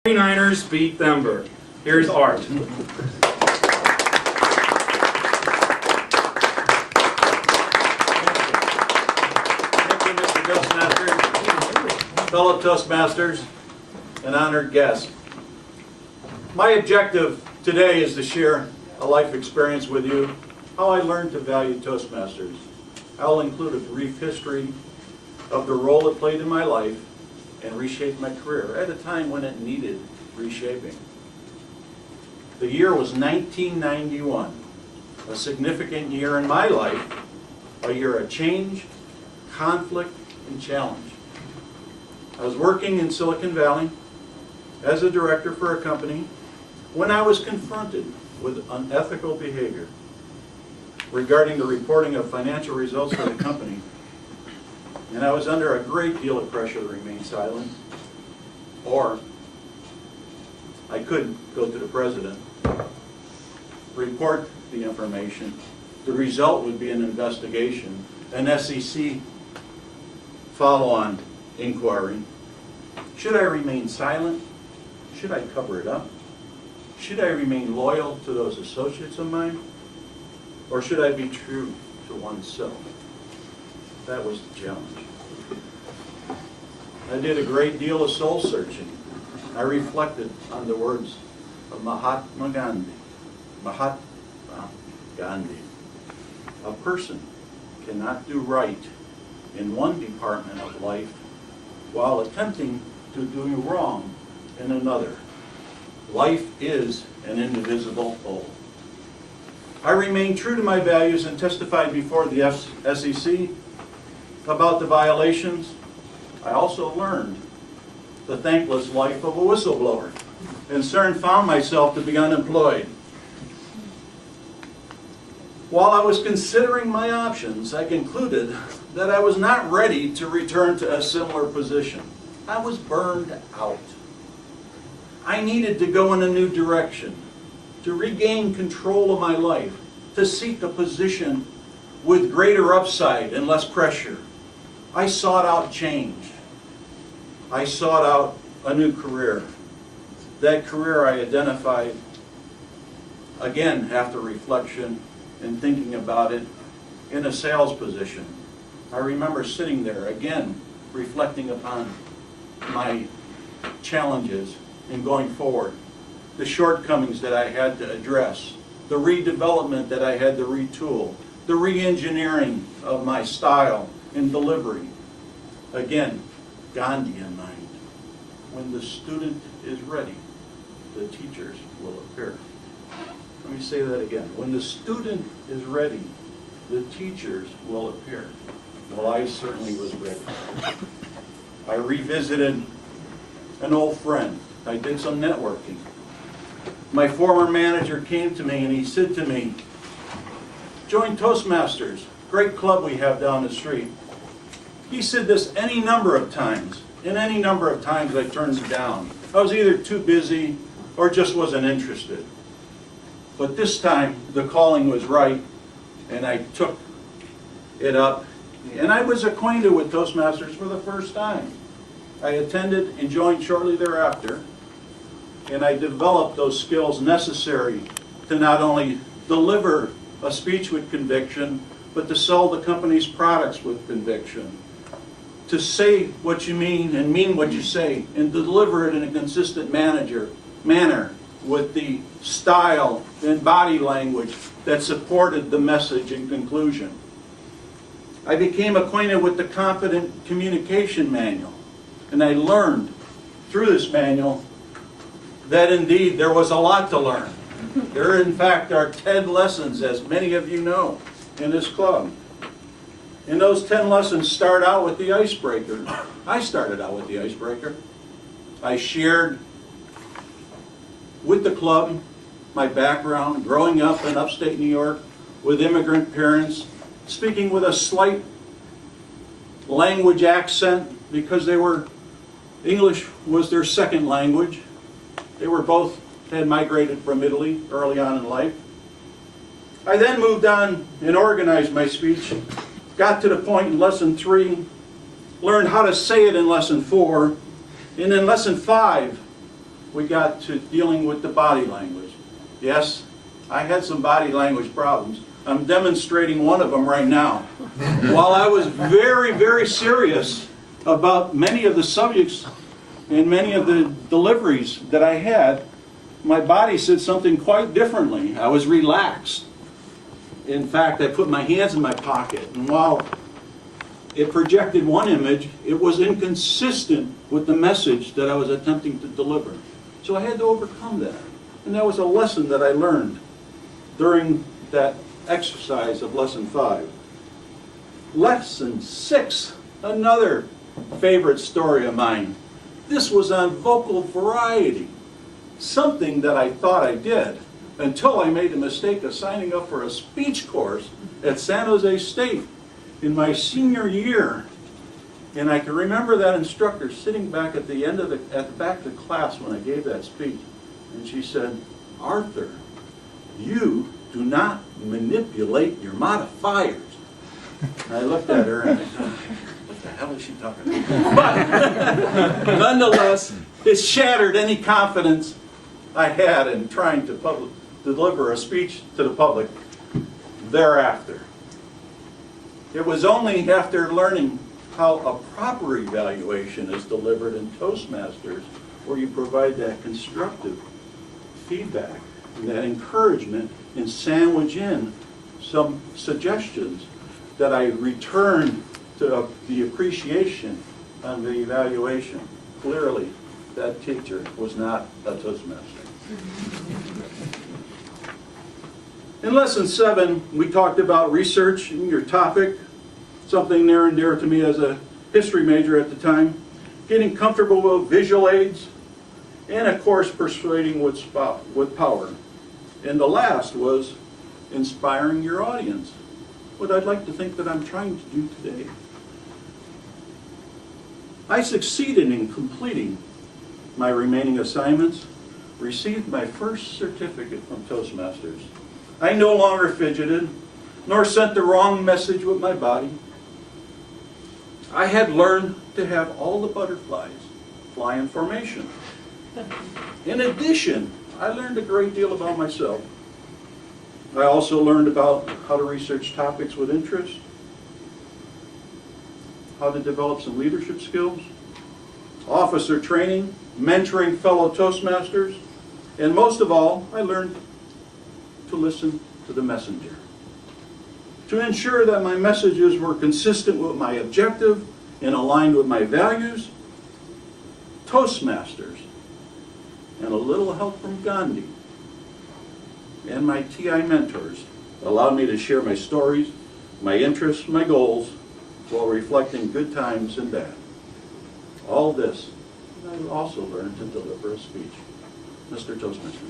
49ers beat Denver. Here's Art. Thank you, Mr. Toastmaster, fellow Toastmasters, and honored guests. My objective today is to share a life experience with you, how I learned to value Toastmasters. I'll include a brief history of the role it played in my life and reshaped my career at a time when it needed reshaping. The year was 1991, a significant year in my life, a year of change, conflict, and challenge. I was working in Silicon Valley as a director for a company when I was confronted with unethical behavior regarding the reporting of financial results for the company. And I was under a great deal of pressure to remain silent, or I could go to the president, report the information. The result would be an investigation, an SEC follow-on inquiry. Should I remain silent? Should I cover it up? Should I remain loyal to those associates of mine? Or should I be true to oneself? That was the challenge. I did a great deal of soul searching. I reflected on the words of Mahatma Gandhi. Mahatma Gandhi. A person cannot do right in one department of life while attempting to do wrong in another. Life is an indivisible whole. I remained true to my values and testified before the SEC about the violations. I also learned the thankless life of a whistleblower and soon found myself to be unemployed. While I was considering my options, I concluded that I was not ready to return to a similar position. I was burned out. I needed to go in a new direction, to regain control of my life, to seek a position with greater upside and less pressure. I sought out change. I sought out a new career. That career I identified, again after reflection and thinking about it, in a sales position. I remember sitting there, again, reflecting upon my challenges and going forward, the shortcomings that I had to address, the redevelopment that I had to retool, the re-engineering of my style and delivery. Again, Gandhi in mind. When the student is ready, the teachers will appear. Let me say that again. When the student is ready, the teachers will appear. Well, I certainly was ready. I revisited an old friend. I did some networking. My former manager came to me and he said to me, "Join Toastmasters, great club we have down the street." He said this any number of times, and any number of times I turned it down. I was either too busy or just wasn't interested. But this time the calling was right and I took it up, and I was acquainted with Toastmasters for the first time. I attended and joined shortly thereafter, and I developed those skills necessary to not only deliver a speech with conviction, but to sell the company's products with conviction. To say what you mean and mean what you say, and deliver it in a consistent manner with the style and body language that supported the message and conclusion. I became acquainted with the Competent Communication Manual, and I learned through this manual that indeed there was a lot to learn. There in fact are 10 lessons, as many of you know, in this club. And those 10 lessons start out with the icebreaker. I started out with the icebreaker. I shared with the club my background, growing up in upstate New York with immigrant parents, speaking with a slight language accent because English was their second language. They were both had migrated from Italy early on in life. I then moved on and organized my speech, got to the point in lesson 3, learned how to say it in lesson 4, and in lesson 5, we got to dealing with the body language. Yes, I had some body language problems. I'm demonstrating one of them right now. While I was very, very serious about many of the subjects and many of the deliveries that I had, my body said something quite differently. I was relaxed. In fact, I put my hands in my pocket, and while it projected one image, it was inconsistent with the message that I was attempting to deliver. So I had to overcome that. And that was a lesson that I learned during that exercise of Lesson 5. Lesson 6, another favorite story of mine. This was on vocal variety, something that I thought I did until I made the mistake of signing up for a speech course at San Jose State in my senior year. And I can remember that instructor sitting back at the back of the class when I gave that speech. And she said, "Arthur, you do not manipulate your modifiers." And I looked at her and I thought, what the hell is she talking about? But nonetheless, it shattered any confidence I had in trying to deliver a speech to the public thereafter. It was only after learning how a proper evaluation is delivered in Toastmasters, where you provide that constructive feedback and that encouragement and sandwich in some suggestions, that I returned to the appreciation on the evaluation. Clearly, that teacher was not a Toastmaster. In Lesson 7, we talked about researching your topic, something near and dear to me as a history major at the time, getting comfortable with visual aids, and of course persuading with power. And the last was inspiring your audience, what I'd like to think that I'm trying to do today. I succeeded in completing my remaining assignments, received my first certificate from Toastmasters. I no longer fidgeted, nor sent the wrong message with my body. I had learned to have all the butterflies fly in formation. In addition, I learned a great deal about myself. I also learned about how to research topics with interest, how to develop some leadership skills, officer training, mentoring fellow Toastmasters, and most of all, I learned to listen to the messenger. To ensure that my messages were consistent with my objective and aligned with my values, Toastmasters, and a little help from Gandhi, and my TI mentors allowed me to share my stories, my interests, my goals, while reflecting good times and bad. All this, I also learned to deliver a speech. Mr. Toastmaster.